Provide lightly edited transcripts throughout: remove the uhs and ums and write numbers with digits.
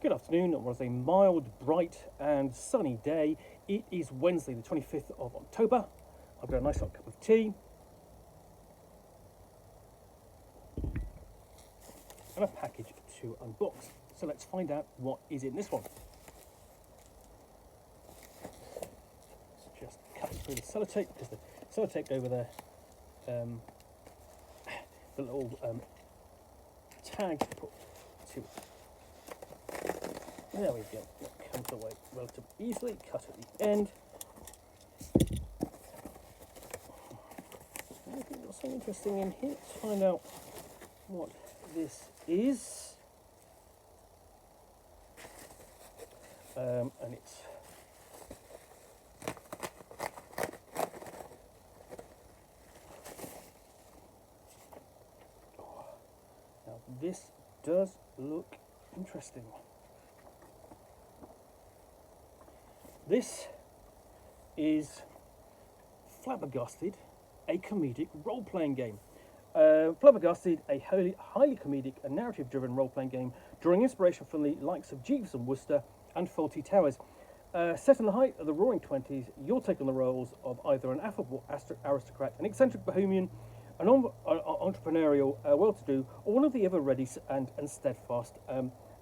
Good afternoon. It was a mild, bright, and sunny day. It is Wednesday, the 25th of October. I've got a nice hot cup of tea and a package to unbox. So let's find out what is in this one. Let's just cut through the sellotape because the sellotape over there, the little tag put to it. There we go. That comes away relatively easily. Cut at the end. I think there's something interesting in here. Let's find out what this is. And it's now this does look interesting. This is Flabbergasted, a comedic role-playing game. Flabbergasted, a highly comedic and narrative-driven role-playing game, drawing inspiration from the likes of Jeeves and Wooster and Fawlty towers. Set in the height of the Roaring Twenties, you'll take on the roles of either an affable aristocrat, an eccentric bohemian, an entrepreneurial, well-to-do, or one of the ever-ready and steadfast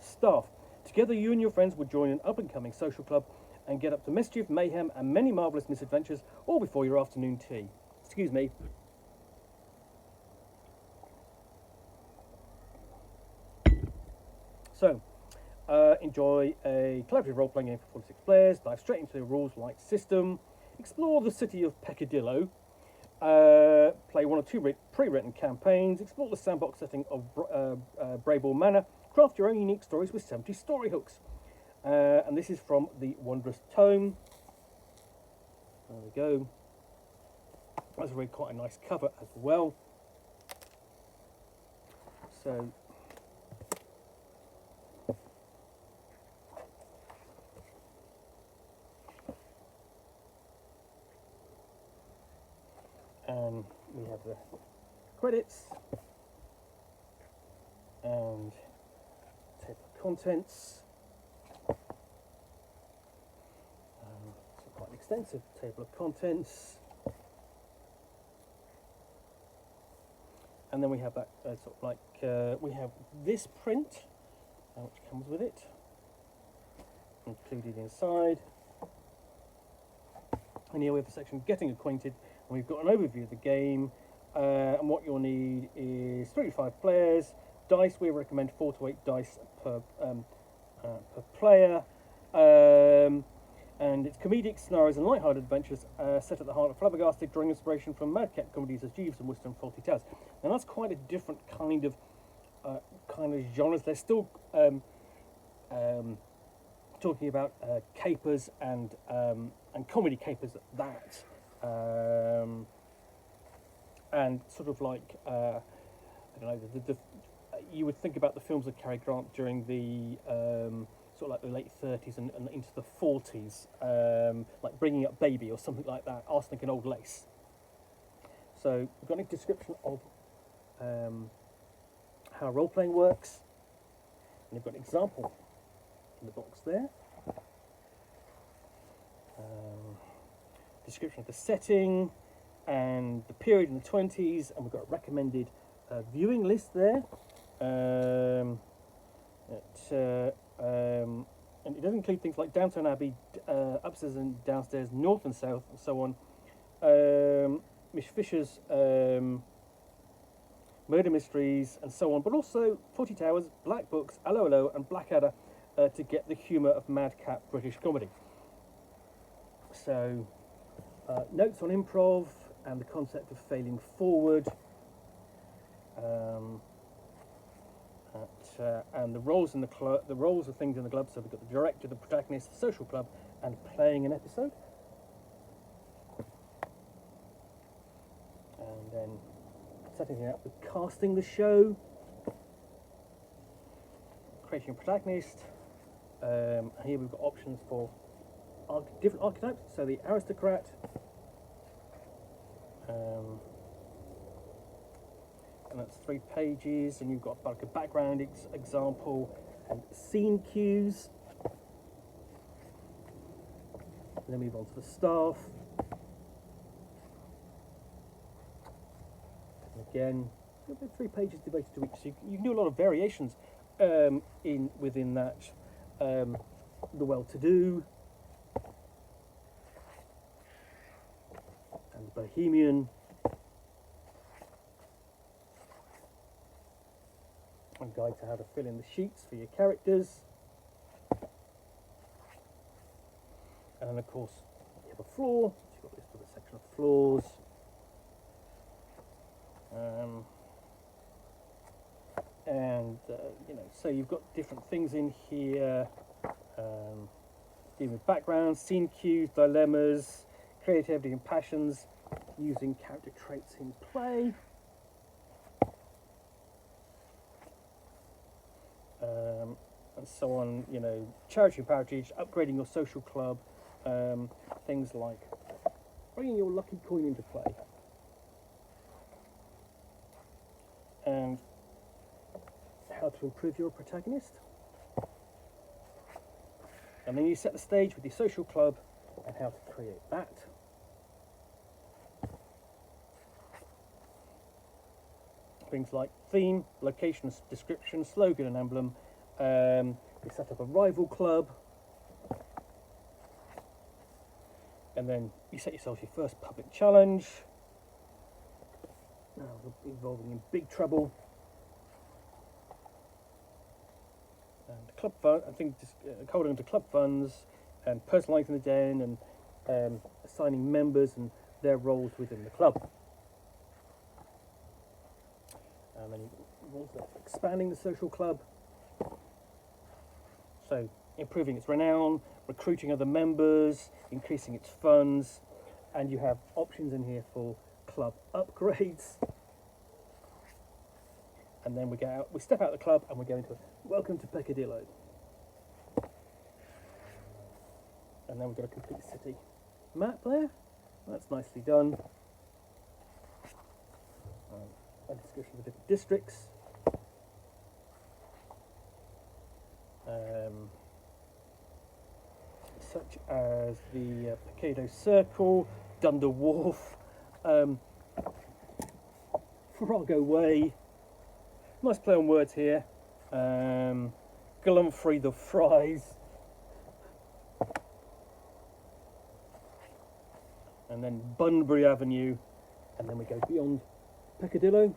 staff. Together, you and your friends will join an up-and-coming social club and get up to mischief, mayhem, and many marvellous misadventures, all before your afternoon tea. Excuse me. So, enjoy a collaborative role-playing game for 46 players, dive straight into the rules-light system, explore the city of Peccadillo, play one or two pre-written campaigns, explore the sandbox setting of Brayball Manor, craft your own unique stories with 70 story hooks. And this is from the wondrous Tome. There we go. That's really quite a nice cover as well. So we have the credits and table of contents. So quite an extensive table of contents. And then we have that sort of like, we have this print, which comes with it, included inside. And here we have the section Getting Acquainted, and we've got an overview of the game. And what you'll need is 3 to 5 players, dice. We recommend 4 to 8 dice per player. And it's comedic scenarios and light-hearted adventures set at the heart of Flabbergasted, drawing inspiration from madcap comedies as Jeeves and Wooster and Fawlty Towers. And that's quite a different kind of genres. They're still talking about capers and comedy capers at that, and sort of like I don't know. You would think about the films of Cary Grant during the sort of like the late 30s and into the 40s, like Bringing Up Baby or something like that, Arsenic and Old Lace. So we've got a description of how role-playing works, and you've got an example in the box there. Description of the setting and the period in the 20s, and we've got a recommended viewing list there. And it does include things like Downton Abbey, upstairs and downstairs, north and south, and so on. Miss Fisher's murder mysteries, and so on. But also Fawlty Towers, Black Books, Allo Allo, and Blackadder to get the humour of madcap British comedy. So, notes on improv and the concept of failing forward. And the roles in the roles of things in the club. So we've got the director, the protagonist, the social club, and playing an episode. And then setting it up with casting the show, creating a protagonist. Here we've got options for different archetypes. So the aristocrat. And that's 3 pages, and you've got like a background example and scene cues. And then move on to the staff. And again, 3 pages devoted to each, so you can do a lot of variations within that. The well-to-do, and the bohemian, a guide to how to fill in the sheets for your characters, and then of course you have a floor, so you've got this little section of floors. So you've got different things in here, dealing with backgrounds, scene cues, dilemmas, creativity and passions, using character traits in play. And so on, charity and parentage, upgrading your social club, things like bringing your lucky coin into play. And how to improve your protagonist. And then you set the stage with your social club and how to create that. Things like theme, location, description, slogan and emblem. You set up a rival club. And then you set yourself your first public challenge. Now involving in big trouble. And club fund, I think just holding to club funds and personalising the den and assigning members and their roles within the club. And then also expanding the social club, so improving its renown, recruiting other members, increasing its funds, and you have options in here for club upgrades. And then we step out of the club and we go into Welcome to Peccadillo. And then we've got a complete city map there. That's nicely done. A discussion of the different districts. Such as the Peccado Circle, Dunder Wharf, Farrago Way. Nice play on words here. Glumfrey the Fries. And then Bunbury Avenue. And then we go beyond Peccadillo,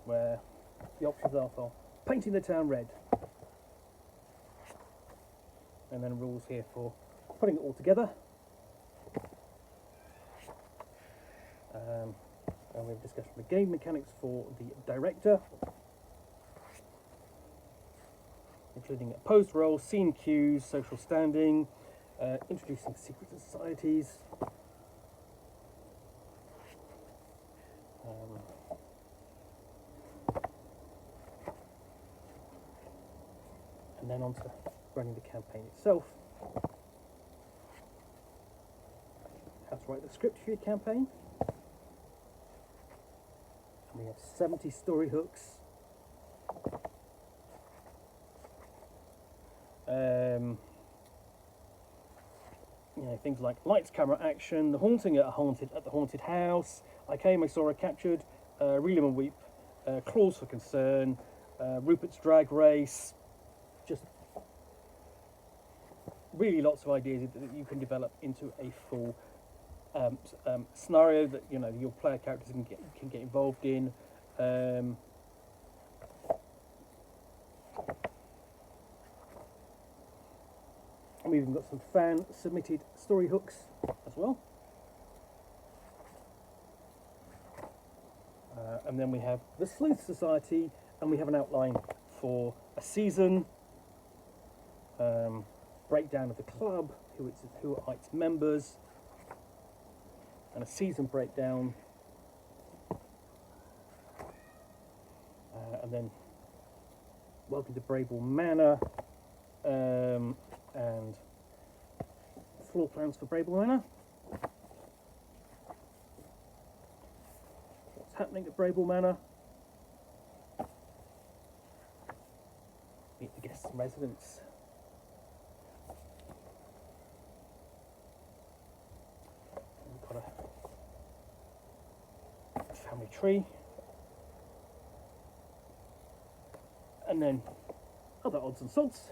where the options are for painting the town red. And then rules here for putting it all together. And we have discussion of the game mechanics for the director, including opposed roles, scene cues, social standing, introducing secret societies. And then on to running the campaign itself. How to write the script for your campaign. And we have 70 story hooks. Things like lights, camera, action, the haunting at the haunted house. I came, I saw her captured, reel 'em and weep, claws for concern, Rupert's drag race. Just really lots of ideas that you can develop into a full scenario that your player characters can get involved in. We've even got some fan submitted story hooks as well. And then we have the Sleuth Society, and we have an outline for a season, breakdown of the club, who are its members, and a season breakdown, and then welcome to Brable Manor, and floor plans for Brable Manor. What's happening at Brable Manor? residents. We've got a family tree. And then other odds and sods.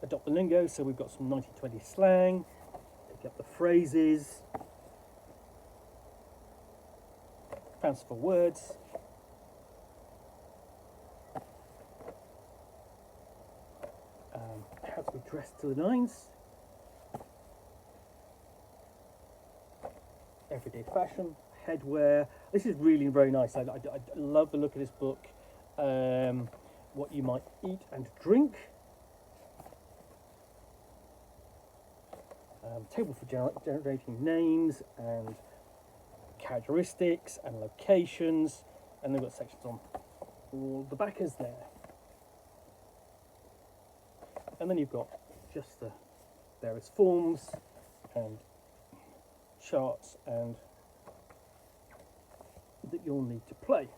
Adopt the lingo, so we've got some 1920s slang, pick up the phrases, fanciful words, how to be dressed to the nines, everyday fashion, headwear. This is really very nice. I love the look of this book. What you might eat and drink. Table for generating names and characteristics and locations, and they've got sections on all the backers there. And then you've got just the various forms and charts and that you'll need to play.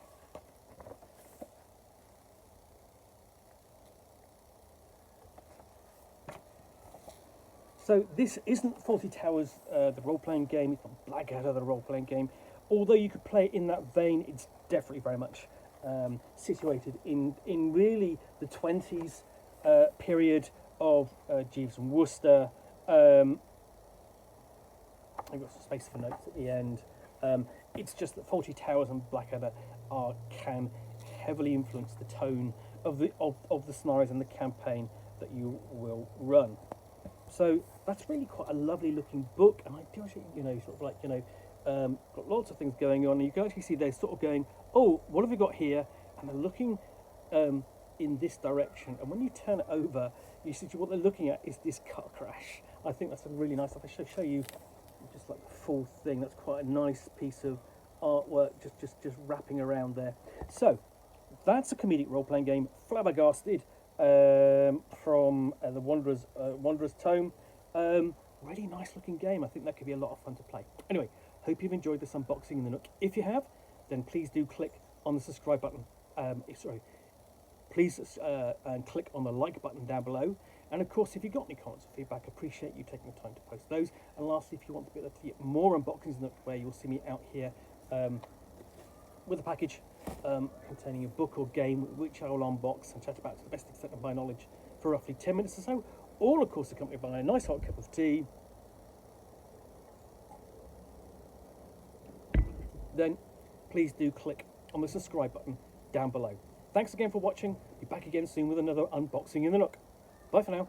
So this isn't Fawlty Towers, the role-playing game. It's not Blackadder, the role-playing game. Although you could play it in that vein, it's definitely very much situated in really the 20s period of Jeeves and Wooster. I've got some space for notes at the end. It's just that Fawlty Towers and Blackadder can heavily influence the tone of the scenarios and the campaign that you will run. So that's really quite a lovely looking book, and I do actually, sort of like, got lots of things going on, and you can actually see they're sort of going, oh, what have we got here? And they're looking in this direction, and when you turn it over, you see what they're looking at is this car crash. I think that's a really nice, if I should show you just like the full thing, that's quite a nice piece of artwork just wrapping around there. So that's a comedic role-playing game, Flabbergasted, from the Wanderer's Tome. Really nice looking game. I think that could be a lot of fun to play. Anyway, hope you've enjoyed this unboxing in the Nook. If you have, then please do click on the subscribe button. Please and click on the like button down below. And of course, if you've got any comments or feedback, appreciate you taking the time to post those. And lastly, if you want to be able to get more unboxings in the Nook, where you'll see me out here with a package containing a book or game which I will unbox and chat about to the best extent of my knowledge for roughly 10 minutes or so, all of course accompanied by a nice hot cup of tea, then please do click on the subscribe button down below. Thanks again for watching. Be back again soon with another unboxing in the Nook. Bye for now.